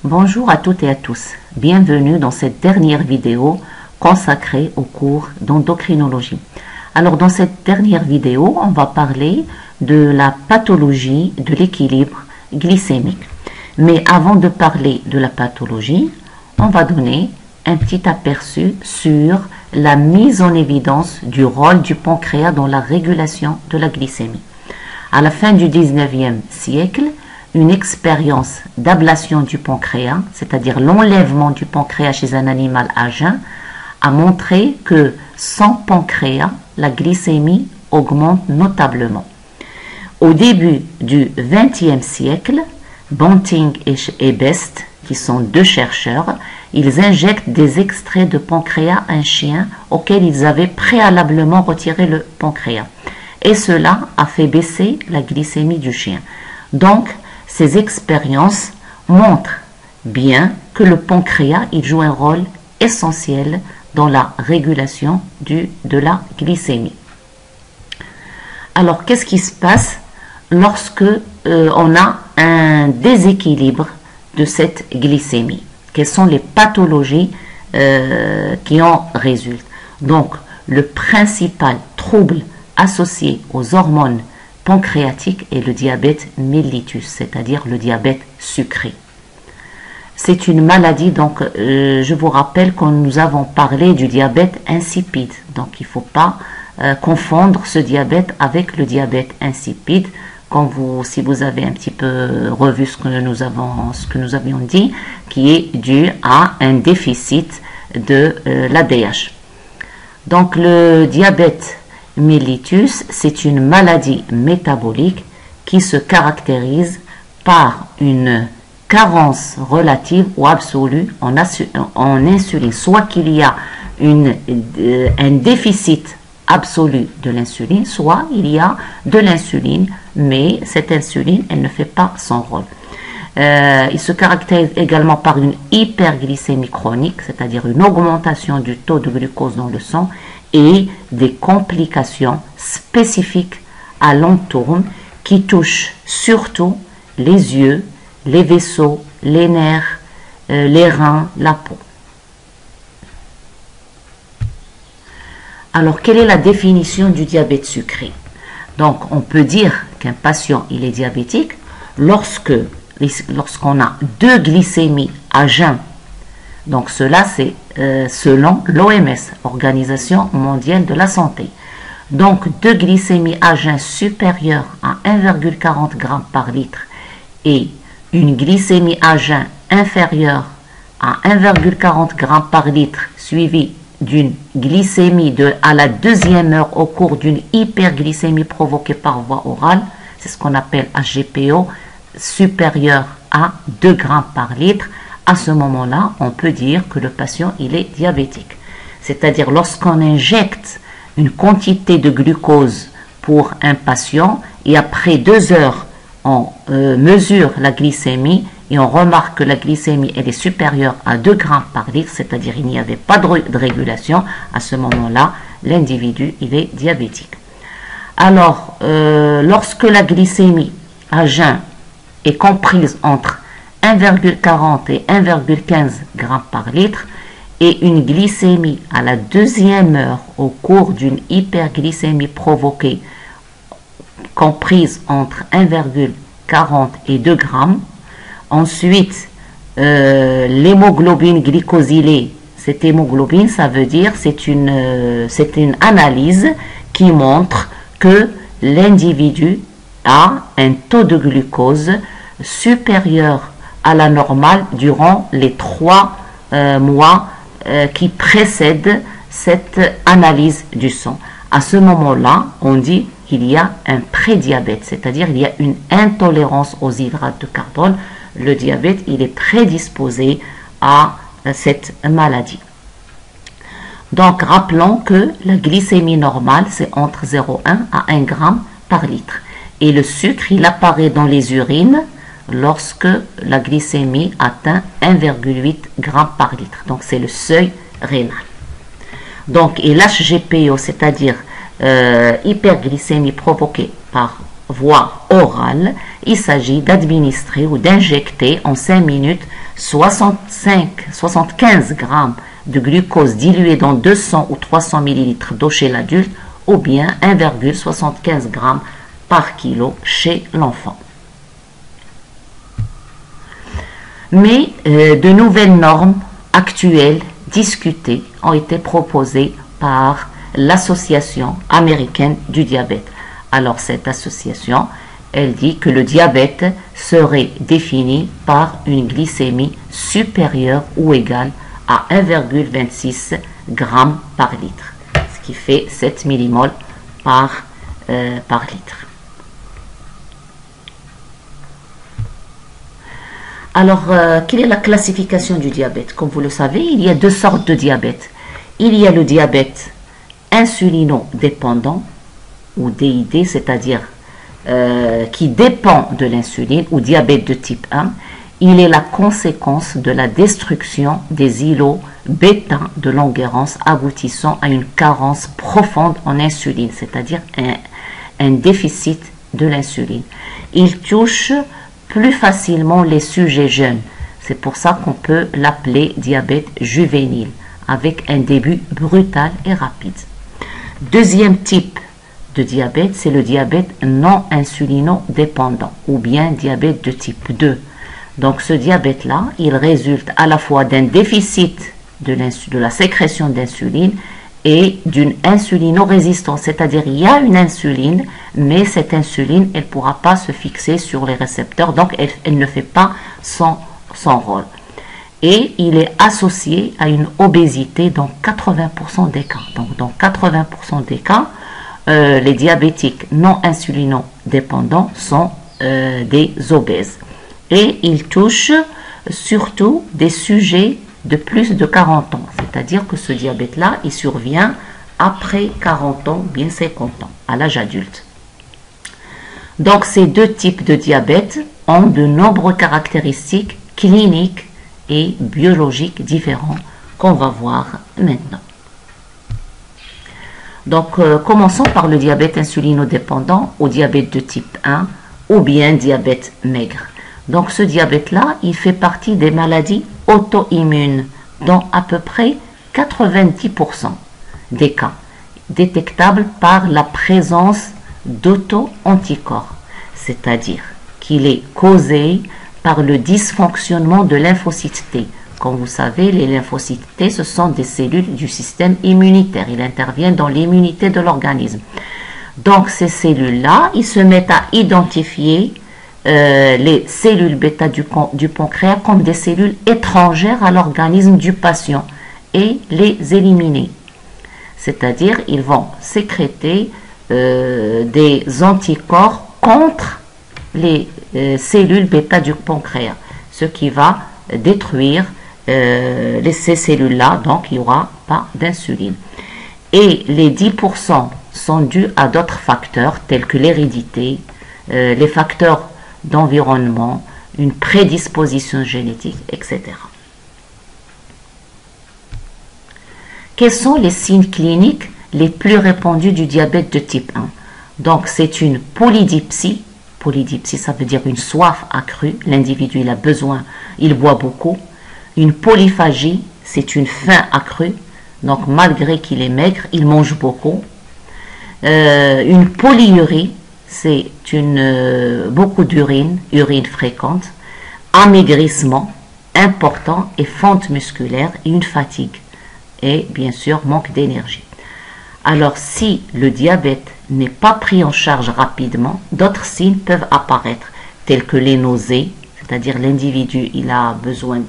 Bonjour à toutes et à tous, bienvenue dans cette dernière vidéo consacrée au cours d'endocrinologie. Alors dans cette dernière vidéo, on va parler de la pathologie de l'équilibre glycémique. Mais avant de parler de la pathologie, on va donner un petit aperçu sur la mise en évidence du rôle du pancréas dans la régulation de la glycémie. À la fin du 19e siècle, une expérience d'ablation du pancréas, c'est-à-dire l'enlèvement du pancréas chez un animal à jeun, a montré que sans pancréas, la glycémie augmente notablement. Au début du XXe siècle, Banting et Best, qui sont deux chercheurs, ils injectent des extraits de pancréas à un chien auquel ils avaient préalablement retiré le pancréas. Et cela a fait baisser la glycémie du chien. Donc, ces expériences montrent bien que le pancréas il joue un rôle essentiel dans la régulation de la glycémie. Alors, qu'est-ce qui se passe lorsque on a un déséquilibre de cette glycémie? Quelles sont les pathologies qui en résultent? Donc, le principal trouble associé aux hormones pancréatiques est le diabète mellitus, c'est-à-dire le diabète sucré. C'est une maladie, donc je vous rappelle que nous avons parlé du diabète insipide. Donc il ne faut pas confondre ce diabète avec le diabète insipide. Si vous avez un petit peu revu ce que nous avions dit, qui est dû à un déficit de l'ADH. Donc le diabète mellitus, c'est une maladie métabolique qui se caractérise par une carence relative ou absolue en insuline, soit qu'il y a un déficit absolu de l'insuline, soit il y a de l'insuline, mais cette insuline, elle ne fait pas son rôle. Il se caractérise également par une hyperglycémie chronique, c'est-à-dire une augmentation du taux de glucose dans le sang et des complications spécifiques à long terme qui touchent surtout les yeux, les vaisseaux, les nerfs, les reins, la peau. Alors, quelle est la définition du diabète sucré? Donc, on peut dire qu'un patient il est diabétique lorsqu'on a deux glycémies à jeun. Donc, cela, c'est selon l'OMS, Organisation mondiale de la santé. Donc, deux glycémies à jeun supérieures à 1,40 g par litre et une glycémie à jeun inférieure à 1,40 g par litre suivie d'une glycémie à la deuxième heure au cours d'une hyperglycémie provoquée par voie orale, c'est ce qu'on appelle HGPO, supérieure à 2 g par litre, à ce moment-là, on peut dire que le patient il est diabétique. C'est-à-dire lorsqu'on injecte une quantité de glucose pour un patient et après 2 heures, on mesure la glycémie et on remarque que la glycémie elle est supérieure à 2 g par litre, c'est-à-dire il n'y avait pas de régulation, à ce moment-là, l'individu il est diabétique. Alors, lorsque la glycémie à jeun est comprise entre 1,40 et 1,15 g par litre et une glycémie à la deuxième heure au cours d'une hyperglycémie provoquée comprise entre 1,40 et 2 g. Ensuite, l'hémoglobine glycosylée, cette hémoglobine, ça veut dire c'est une analyse qui montre que l'individu a un taux de glucose supérieur à la normale durant les 3 mois qui précèdent cette analyse du sang. À ce moment-là, on dit qu'il y a un prédiabète, c'est-à-dire il y a une intolérance aux hydrates de carbone. Le diabète, il est prédisposé à cette maladie. Donc, rappelons que la glycémie normale, c'est entre 0,1 à 1 g par litre. Et le sucre, il apparaît dans les urines lorsque la glycémie atteint 1,8 g par litre. Donc, c'est le seuil rénal. Donc, et l'HGPO, c'est-à-dire hyperglycémie provoquée par voie orale, il s'agit d'administrer ou d'injecter en 5 minutes 75 grammes de glucose dilué dans 200 ou 300 ml d'eau chez l'adulte, ou bien 1,75 g par kilo chez l'enfant. Mais de nouvelles normes actuelles discutées ont été proposées par l'Association américaine du diabète. Alors cette association, elle dit que le diabète serait défini par une glycémie supérieure ou égale à 1,26 g par litre, ce qui fait 7 millimoles par litre. Alors, quelle est la classification du diabète? Comme vous le savez, il y a deux sortes de diabète. Il y a le diabète insulino-dépendant, ou DID, c'est-à-dire qui dépend de l'insuline, ou diabète de type 1. Il est la conséquence de la destruction des îlots bêta de Langerhans aboutissant à une carence profonde en insuline, c'est-à-dire un déficit de l'insuline. Il touche plus facilement les sujets jeunes. C'est pour ça qu'on peut l'appeler diabète juvénile, avec un début brutal et rapide. Deuxième type de diabète, c'est le diabète non insulino-dépendant, ou bien diabète de type 2. Donc ce diabète-là, il résulte à la fois d'un déficit de la sécrétion d'insuline et d'une insulino-résistance, c'est-à-dire il y a une insuline, mais cette insuline, elle ne pourra pas se fixer sur les récepteurs, donc elle ne fait pas son rôle. Et il est associé à une obésité dans 80% des cas. Donc dans 80% des cas, les diabétiques non insulino-dépendants sont des obèses. Et il touche surtout des sujets de plus de 40 ans. C'est-à-dire que ce diabète-là, il survient après 40 ans, bien 50 ans, à l'âge adulte. Donc ces deux types de diabète ont de nombreuses caractéristiques cliniques et biologiques différents qu'on va voir maintenant. Donc commençons par le diabète insulino-dépendant ou diabète de type 1 ou bien diabète maigre. Donc ce diabète-là, il fait partie des maladies auto-immunes dans à peu près 90% des cas, détectables par la présence d'auto-anticorps, c'est-à-dire qu'il est causé par le dysfonctionnement de lymphocytes T. Comme vous savez, les lymphocytes T, ce sont des cellules du système immunitaire. Ils interviennent dans l'immunité de l'organisme. Donc ces cellules-là, ils se mettent à identifier les cellules bêta du pancréas comme des cellules étrangères à l'organisme du patient et les éliminer. C'est-à-dire, ils vont sécréter des anticorps contre les cellules bêta du pancréas, ce qui va détruire ces cellules-là, donc il n'y aura pas d'insuline. Et les 10% sont dus à d'autres facteurs tels que l'hérédité, les facteurs d'environnement, une prédisposition génétique, etc. Quels sont les signes cliniques les plus répandus du diabète de type 1? Donc c'est une polydipsie. Polydipsie, ça veut dire une soif accrue. L'individu, il a besoin, il boit beaucoup. Une polyphagie, c'est une faim accrue. Donc malgré qu'il est maigre, il mange beaucoup. Une polyurie, c'est beaucoup d'urine, urine fréquente, amaigrissement important et fente musculaire et une fatigue. Et bien sûr, manque d'énergie. Alors, si le diabète n'est pas pris en charge rapidement, d'autres signes peuvent apparaître, tels que les nausées, c'est-à-dire l'individu, il a besoin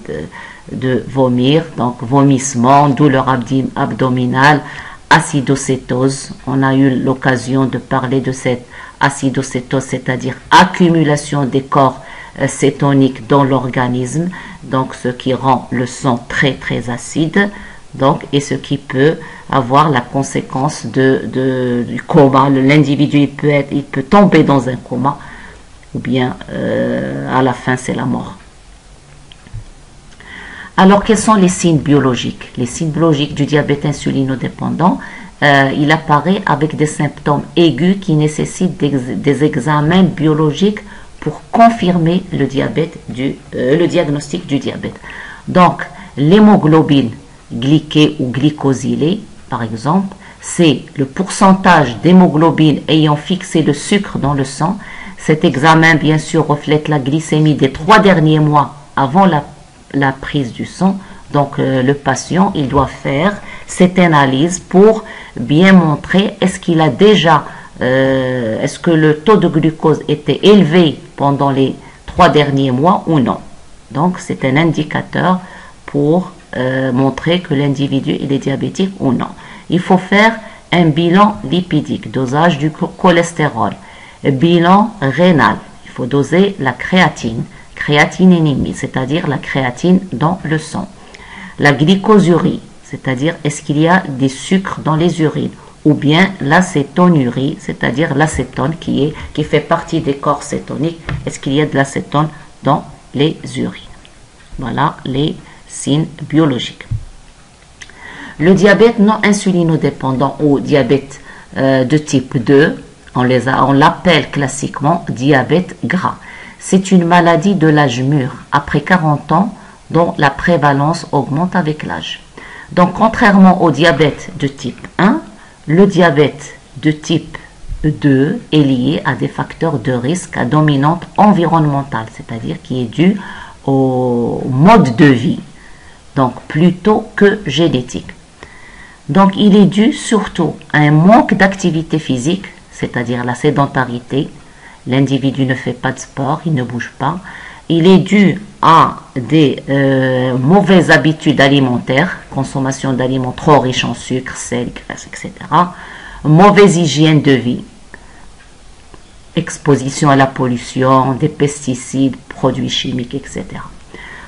de vomir, donc vomissement, douleur abdominale, acidocétose. On a eu l'occasion de parler de cette acidocétose, c'est-à-dire accumulation des corps cétoniques dans l'organisme, donc ce qui rend le sang très très acide, donc, et ce qui peut avoir la conséquence du coma. L'individu il peut tomber dans un coma, ou bien à la fin c'est la mort. Alors quels sont les signes biologiques? Les signes biologiques du diabète insulinodépendant, il apparaît avec des symptômes aigus qui nécessitent des examens biologiques pour confirmer le diagnostic du diabète. Donc, l'hémoglobine glyquée ou glycosylée, par exemple, c'est le pourcentage d'hémoglobine ayant fixé le sucre dans le sang. Cet examen, bien sûr, reflète la glycémie des 3 derniers mois avant la prise du sang. Donc, le patient, il doit faire cette analyse pour bien montrer est-ce qu'il a déjà, est-ce que le taux de glucose était élevé pendant les 3 derniers mois ou non. Donc, c'est un indicateur pour montrer que l'individu il est diabétique ou non. Il faut faire un bilan lipidique, dosage du cholestérol, bilan rénal. Il faut doser la créatinémie, c'est-à-dire la créatine dans le sang. La glycosurie, c'est-à-dire est-ce qu'il y a des sucres dans les urines, ou bien l'acétonurie, c'est-à-dire l'acétone qui fait partie des corps cétoniques. Est-ce qu'il y a de l'acétone dans les urines? Voilà les signes biologiques. Le diabète non insulinodépendant ou diabète de type 2, on l'appelle classiquement diabète gras. C'est une maladie de l'âge mûr, après 40 ans, dont la prévalence augmente avec l'âge. Donc, contrairement au diabète de type 1, le diabète de type 2 est lié à des facteurs de risque à dominante environnementale, c'est-à-dire qui est dû au mode de vie, donc plutôt que génétique. Donc, il est dû surtout à un manque d'activité physique, c'est-à-dire la sédentarité. L'individu ne fait pas de sport, il ne bouge pas. Il est dû à des mauvaises habitudes alimentaires, consommation d'aliments trop riches en sucre, sel, graisse, etc. Mauvaise hygiène de vie, exposition à la pollution, des pesticides, produits chimiques, etc.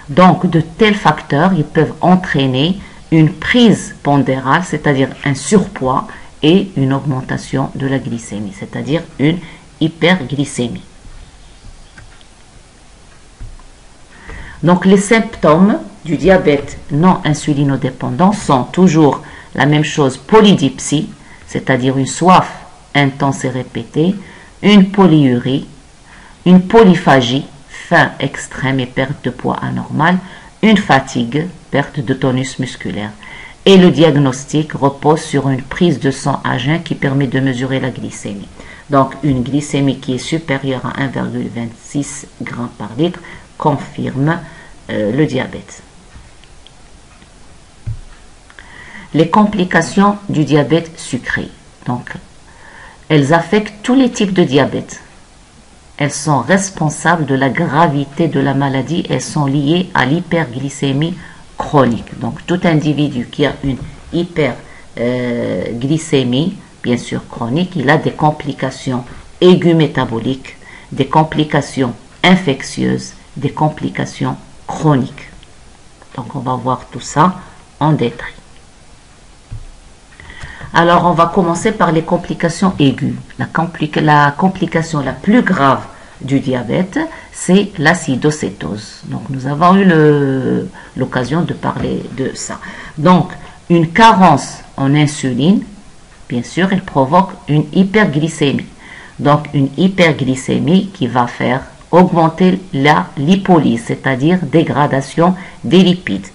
Donc, de tels facteurs, ils peuvent entraîner une prise pondérale, c'est-à-dire un surpoids, et une augmentation de la glycémie, c'est-à-dire une hyperglycémie. Donc, les symptômes du diabète non insulinodépendant sont toujours la même chose, polydipsie, c'est-à-dire une soif intense et répétée, une polyurie, une polyphagie, faim extrême et perte de poids anormale, une fatigue, perte de tonus musculaire. Et le diagnostic repose sur une prise de sang à jeun qui permet de mesurer la glycémie. Donc, une glycémie qui est supérieure à 1,26 g par litre confirme le diabète. Les complications du diabète sucré. Donc, elles affectent tous les types de diabète. Elles sont responsables de la gravité de la maladie et sont liées à l'hyperglycémie chronique. Donc, tout individu qui a une hyperglycémie, bien sûr chronique, il a des complications aiguës métaboliques, des complications infectieuses, des complications chroniques. Donc, on va voir tout ça en détail. Alors, on va commencer par les complications aiguës. La complication la plus grave du diabète, c'est l'acidocétose. Donc, nous avons eu l'occasion de parler de ça. Donc, une carence en insuline, bien sûr, elle provoque une hyperglycémie. Donc, une hyperglycémie qui va faire augmenter la lipolyse, c'est-à-dire dégradation des lipides.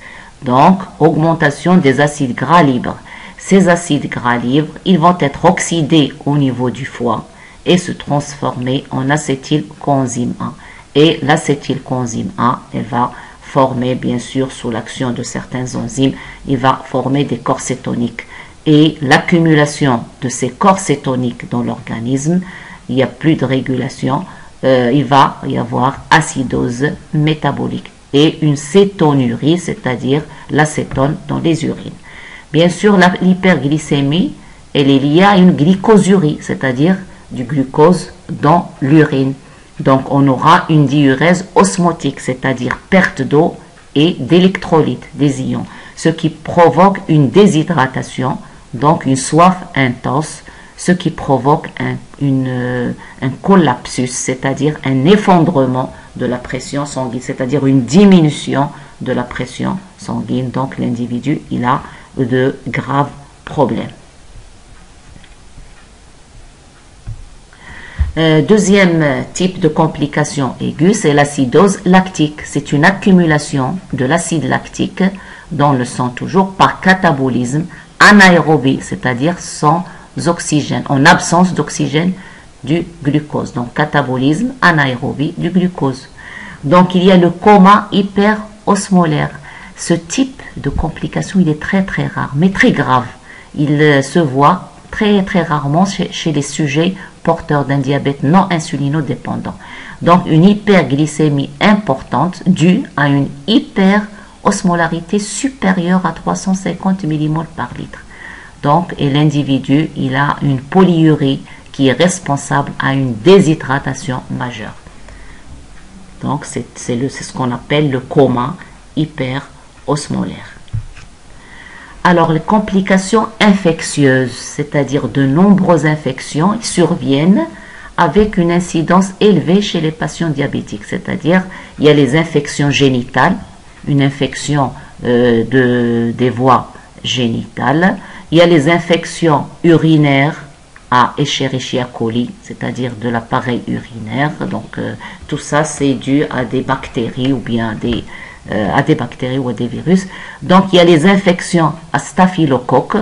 Donc, augmentation des acides gras libres. Ces acides gras libres, ils vont être oxydés au niveau du foie et se transformer en acétylcoenzyme A. Et l'acétylcoenzyme A, elle va former, bien sûr, sous l'action de certaines enzymes, il va former des corps cétoniques. Et l'accumulation de ces corps cétoniques dans l'organisme, il n'y a plus de régulation, il va y avoir acidose métabolique et une cétonurie, c'est-à-dire l'acétone dans les urines. Bien sûr, l'hyperglycémie, elle est liée à une glycosurie, c'est-à-dire du glucose dans l'urine. Donc, on aura une diurèse osmotique, c'est-à-dire perte d'eau et d'électrolytes, des ions, ce qui provoque une déshydratation, donc une soif intense, ce qui provoque un collapsus, c'est-à-dire un effondrement de la pression sanguine, c'est-à-dire une diminution de la pression sanguine. Donc, l'individu, il a de graves problèmes. Deuxième type de complication aiguë, c'est l'acidose lactique. C'est une accumulation de l'acide lactique dans le sang toujours par catabolisme anaérobie, c'est-à-dire sans oxygène, en absence d'oxygène du glucose. Donc catabolisme anaérobie du glucose. Donc il y a le coma hyperosmolaire. Ce type de complication, il est très très rare, mais très grave. Il se voit très très rarement chez les sujets porteurs d'un diabète non insulinodépendant. Donc une hyperglycémie importante due à une hyperosmolarité supérieure à 350 millimoles par litre. Donc, et l'individu, il a une polyurie qui est responsable à une déshydratation majeure. Donc, c'est ce qu'on appelle le coma hyperosmolaire. Alors, les complications infectieuses, c'est-à-dire de nombreuses infections, surviennent avec une incidence élevée chez les patients diabétiques. C'est-à-dire, il y a les infections génitales, une infection des voies génitales. Il y a les infections urinaires à Escherichia coli, c'est-à-dire de l'appareil urinaire. Donc, tout ça, c'est dû à des bactéries ou bien à des bactéries ou à des virus. Donc, il y a les infections à staphylocoque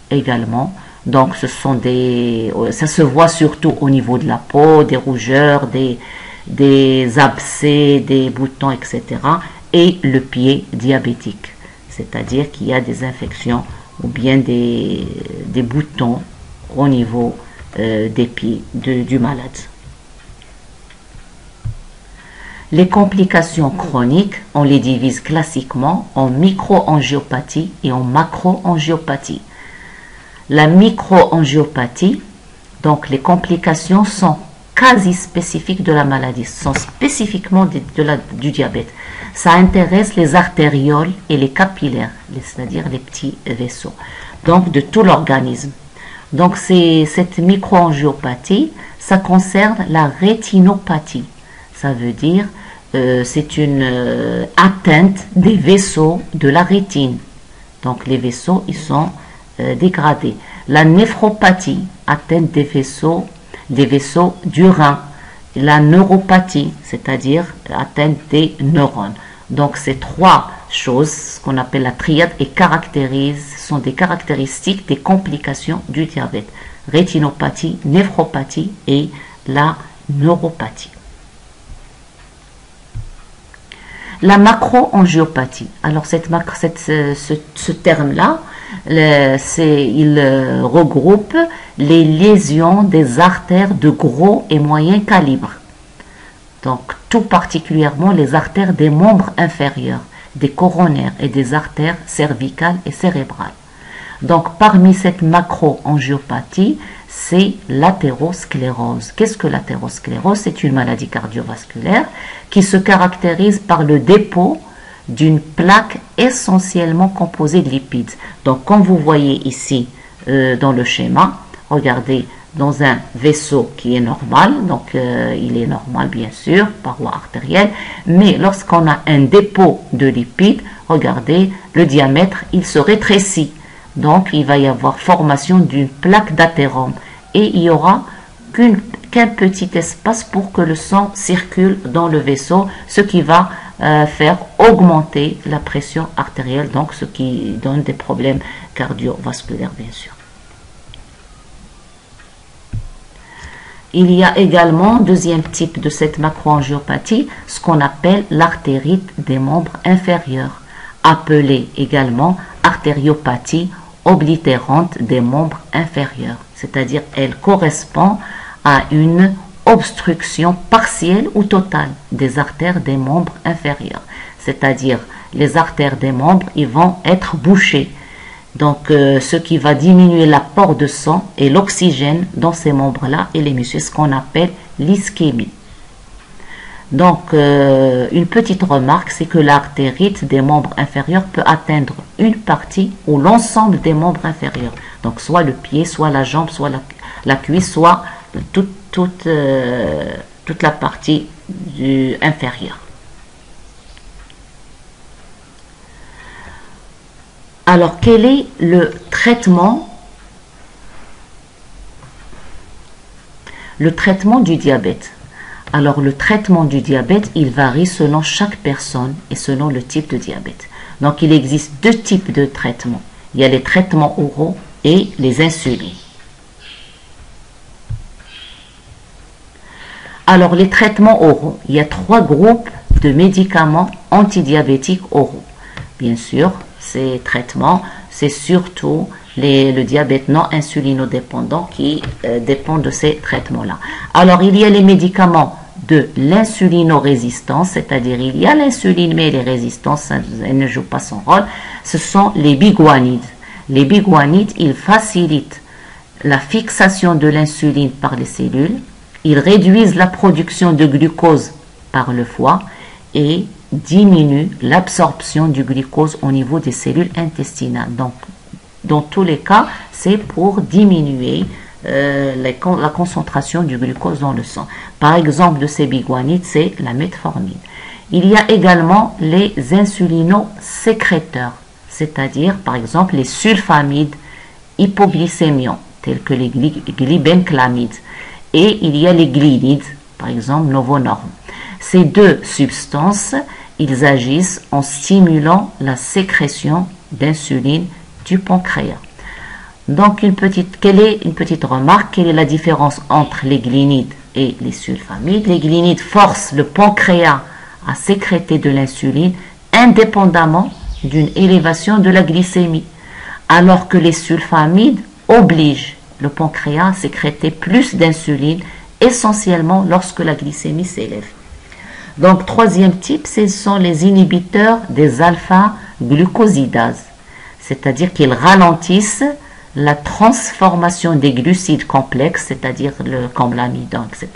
également. Donc, ça se voit surtout au niveau de la peau, des rougeurs, des abcès, des boutons, etc. Et le pied diabétique, c'est-à-dire qu'il y a des infections ou bien des boutons au niveau des pieds du malade. Les complications chroniques, on les divise classiquement en microangiopathie et en macroangiopathie. La microangiopathie, donc les complications sont quasi spécifiques de la maladie, sont spécifiquement du diabète. Ça intéresse les artérioles et les capillaires, c'est-à-dire les petits vaisseaux, donc de tout l'organisme. Donc cette microangiopathie, ça concerne la rétinopathie. Ça veut dire c'est une atteinte des vaisseaux de la rétine. Donc les vaisseaux, ils sont dégradés. La néphropathie, atteinte des vaisseaux du rein. La neuropathie, c'est-à-dire atteinte des neurones. Donc ces trois choses, ce qu'on appelle la triade, sont des caractéristiques des complications du diabète. Rétinopathie, néphropathie et la neuropathie. La macroangiopathie. Alors ce terme-là, il regroupe les lésions des artères de gros et moyen calibre. Donc tout particulièrement les artères des membres inférieurs, des coronaires et des artères cervicales et cérébrales. Donc parmi cette macroangiopathie, c'est l'athérosclérose. Qu'est-ce que l'athérosclérose? C'est une maladie cardiovasculaire qui se caractérise par le dépôt d'une plaque essentiellement composée de lipides. Donc comme vous voyez ici dans le schéma, regardez, dans un vaisseau qui est normal, donc il est normal bien sûr, paroi artérielle, mais lorsqu'on a un dépôt de lipides, regardez, le diamètre, il se rétrécit. Donc il va y avoir formation d'une plaque d'athérome et il n'y aura qu'un petit espace pour que le sang circule dans le vaisseau, ce qui va faire augmenter la pression artérielle, donc ce qui donne des problèmes cardiovasculaires bien sûr. Il y a également, deuxième type de cette macroangiopathie, ce qu'on appelle l'artérite des membres inférieurs, appelée également artériopathie oblitérante des membres inférieurs. C'est-à-dire, elle correspond à une obstruction partielle ou totale des artères des membres inférieurs. C'est-à-dire, les artères des membres, ils vont être bouchées. Donc, ce qui va diminuer l'apport de sang et l'oxygène dans ces membres-là et les muscles, ce qu'on appelle l'ischémie. Donc, une petite remarque, c'est que l'artérite des membres inférieurs peut atteindre une partie ou l'ensemble des membres inférieurs. Donc, soit le pied, soit la jambe, soit la cuisse, soit toute la partie inférieure. Alors, quel est le traitement? Le traitement du diabète. Alors, le traitement du diabète, il varie selon chaque personne et selon le type de diabète. Donc, il existe deux types de traitements. Il y a les traitements oraux et les insulines. Alors, les traitements oraux, il y a 3 groupes de médicaments antidiabétiques oraux. Bien sûr, ces traitements, c'est surtout le diabète non insulinodépendant qui dépend de ces traitements-là. Alors, il y a les médicaments de l'insulinorésistance, c'est-à-dire il y a l'insuline, mais les résistances, elles ne jouent pas son rôle. Ce sont les biguanides. Les biguanides, ils facilitent la fixation de l'insuline par les cellules, ils réduisent la production de glucose par le foie et diminuent l'absorption du glucose au niveau des cellules intestinales. Donc, dans tous les cas, c'est pour diminuer la concentration du glucose dans le sang. Par exemple, de ces biguanides, c'est la metformine. Il y a également les insulinosécréteurs, c'est-à-dire, par exemple, les sulfamides hypoglycémiants, tels que les glibenclamides. Et il y a les glinides, par exemple, Novonorm. Ces deux substances, ils agissent en stimulant la sécrétion d'insuline du pancréas. Donc, quelle est une petite remarque? Quelle est la différence entre les glinides et les sulfamides? Les glinides forcent le pancréas à sécréter de l'insuline indépendamment d'une élévation de la glycémie, alors que les sulfamides obligent le pancréas à sécréter plus d'insuline, essentiellement lorsque la glycémie s'élève. Donc, troisième type, ce sont les inhibiteurs des alpha-glucosidases, c'est-à-dire qu'ils ralentissent la transformation des glucides complexes, c'est-à-dire comme l'amidon, etc.,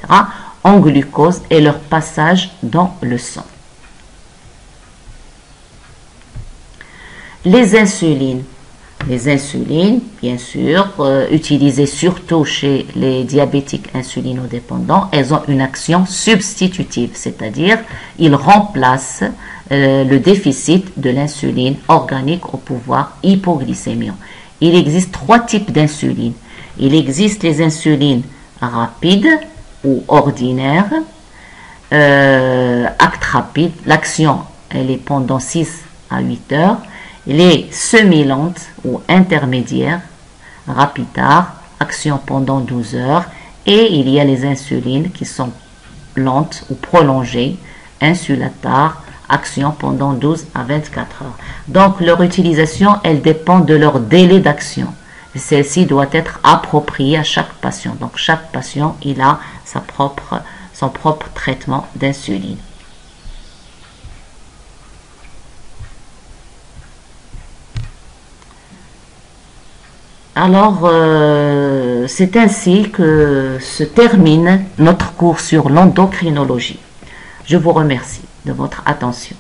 en glucose et leur passage dans le sang. Les insulines. Les insulines, bien sûr, utilisées surtout chez les diabétiques insulinodépendants, elles ont une action substitutive, c'est-à-dire ils remplacent le déficit de l'insuline organique au pouvoir hypoglycémiant. Il existe 3 types d'insuline. Il existe les insulines rapides ou ordinaires, acte rapide, l'action elle est pendant 6 à 8 heures. Les semi-lentes ou intermédiaires, rapidards, action pendant 12 heures. Et il y a les insulines qui sont lentes ou prolongées, insulatard, action pendant 12 à 24 heures. Donc, leur utilisation, elle dépend de leur délai d'action. Celle-ci doit être appropriée à chaque patient. Donc, chaque patient, il a son propre traitement d'insuline. Alors, c'est ainsi que se termine notre cours sur l'endocrinologie. Je vous remercie de votre attention.